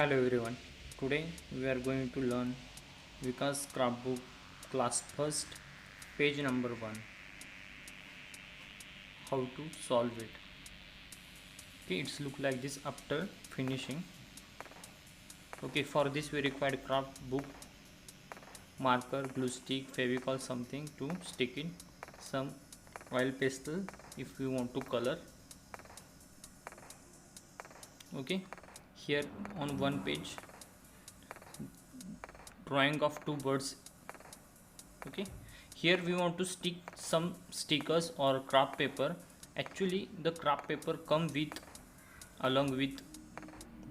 Hello everyone. Today we are going to learn Vikas Scrapbook class first page number 1. How to solve it. Okay, it's look like this after finishing. Okay, for this we require craft book, marker, glue stick, fevicol, something to stick in, some oil pastel if we want to color. Okay, here on one page drawing of two birds. Okay, here we want to stick some stickers or craft paper. Actually the craft paper come with along with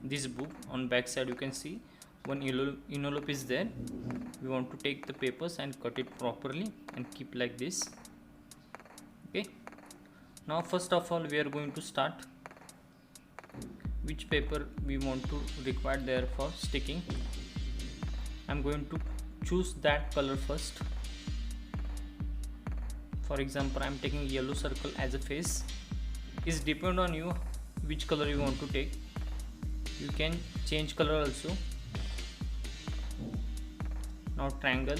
this book. On back side you can see one envelope is there. We want to take the papers and cut it properly and keep like this. Okay, now first of all we are going to start which paper we want to require there for sticking. I'm going to choose that color first. For example, I'm taking yellow circle as a face. It's depend on you which color you want to take. You can change color also. Now triangle,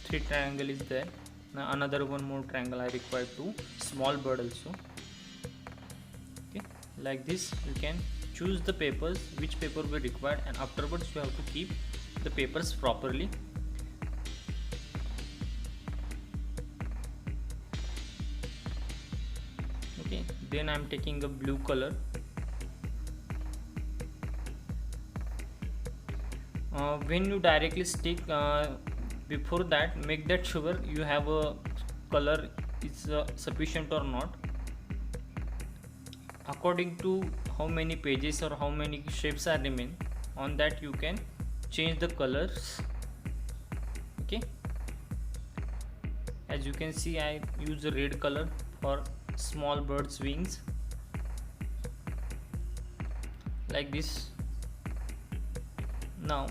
3 triangle is there. Now another one more triangle I require 2. Small bird also. Okay, like this you can choose the papers which paper we required, and afterwards you have to keep the papers properly. Okay, then I'm taking a blue color. When you directly stick, before that make that sure you have a color is sufficient or not. According to how many pages or how many shapes are remain, on that you can change the colors. Okay, as you can see I use a red color for small bird's wings, like this. Now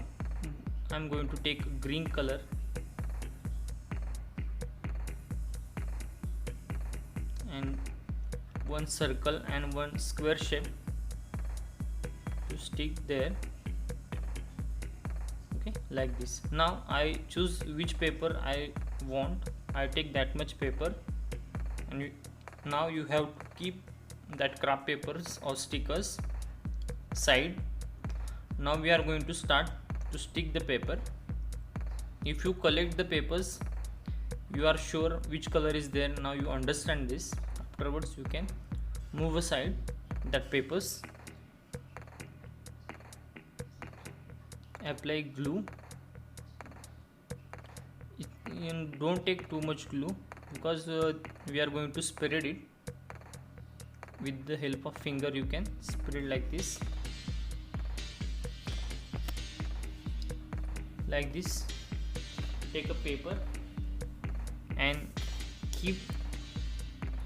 I'm going to take green color and one circle and one square shape to stick there. Okay, like this. Now I choose which paper I want. I take that much paper, and now you have to keep that craft papers or stickers side. Now we are going to start to stick the paper. If you collect the papers, you are sure which color is there. Now you understand this. Afterwards you can move aside that papers. Apply glue. Don't take too much glue because we are going to spread it. With the help of finger you can spread like this. Like this. Take a paper and keep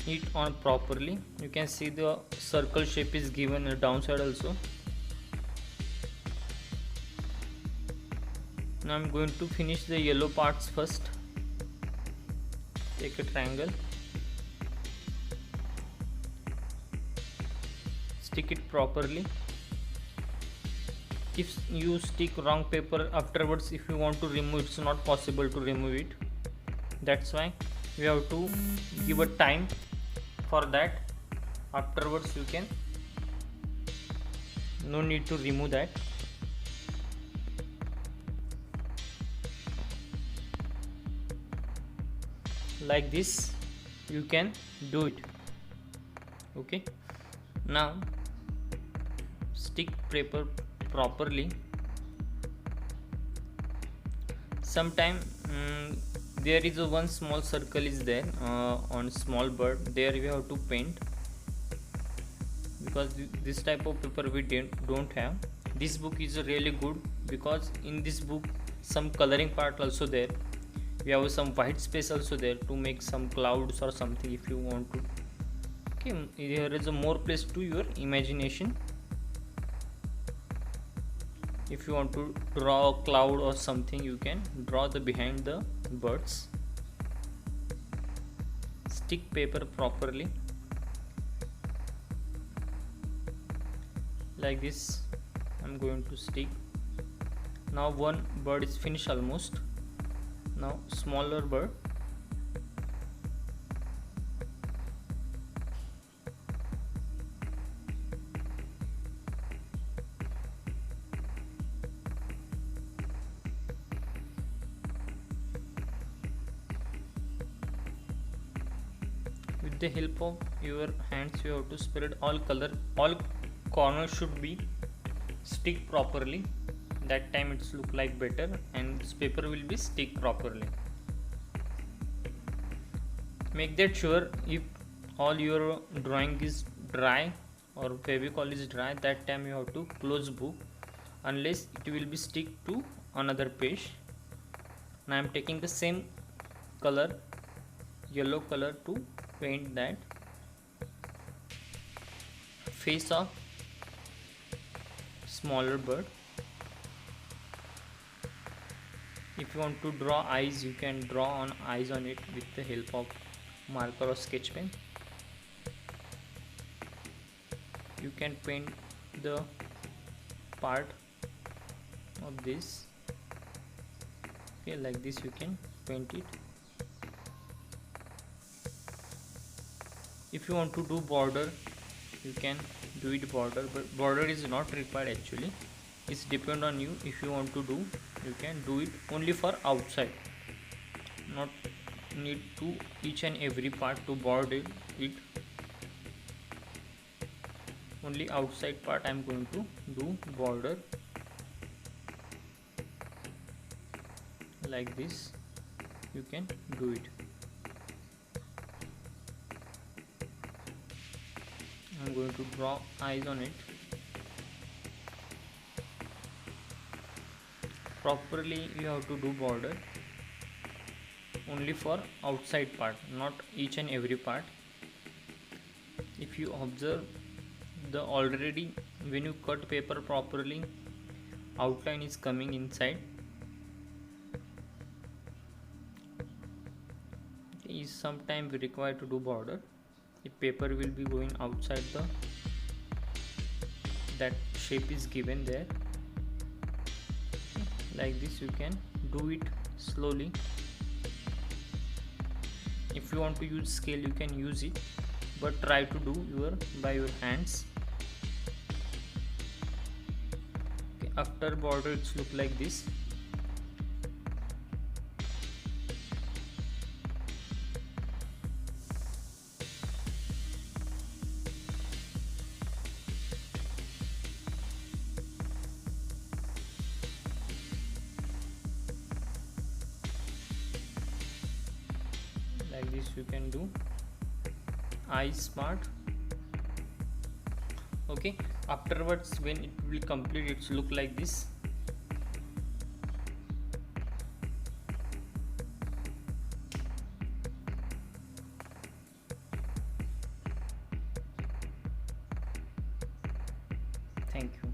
it on properly. You can see the circle shape is given a downside also. Now I'm going to finish the yellow parts first. Take a triangle, stick it properly. If you stick wrong paper afterwards, if you want to remove, it's not possible to remove it. That's why we have to give a time for that. Afterwards you can, no need to remove that. Like this you can do it. Okay, now stick paper properly. Sometime there is a one small circle is there on small bird. There we have to paint, because this type of paper we don't have. This book is really good because in this book some coloring part also there. We have some white space also there to make some clouds or something if you want to. Okay, here is a more place to your imagination. If you want to draw a cloud or something, you can draw the behind the birds. Stick paper properly. Like this I'm going to stick. Now one bird is finished almost. Now smaller bird. With the help of your hands you have to spread all corners should be stick properly. That time it's look like better and this paper will be stick properly. Make that sure if all your drawing is dry or Fevicol is dry, that time you have to close book, unless it will be stick to another page. Now I am taking the same color, yellow color, to paint that face of smaller bird. If you want to draw eyes, you can draw on eyes on it with the help of marker or sketch pen. You can paint the part of this. Okay, like this you can paint it. If you want to do border, you can do it border, but border is not required actually. It's depend on you. If you want to do, you can do it only for outside, not need to each and every part to border it. Only outside part I am going to do border, like this you can do it. I'm going to draw eyes on it. Properly you have to do border only for outside part, not each and every part. If you observe, the already when you cut paper properly, outline is coming inside. Is sometime we require to do border. If paper will be going outside the that shape is given there, like this you can do it slowly. If you want to use scale, you can use it, but try to do by your hands. Okay, after border it's look like this. Like this you can do eyes part. Okay, afterwards when it will complete, it's look like this. Thank you.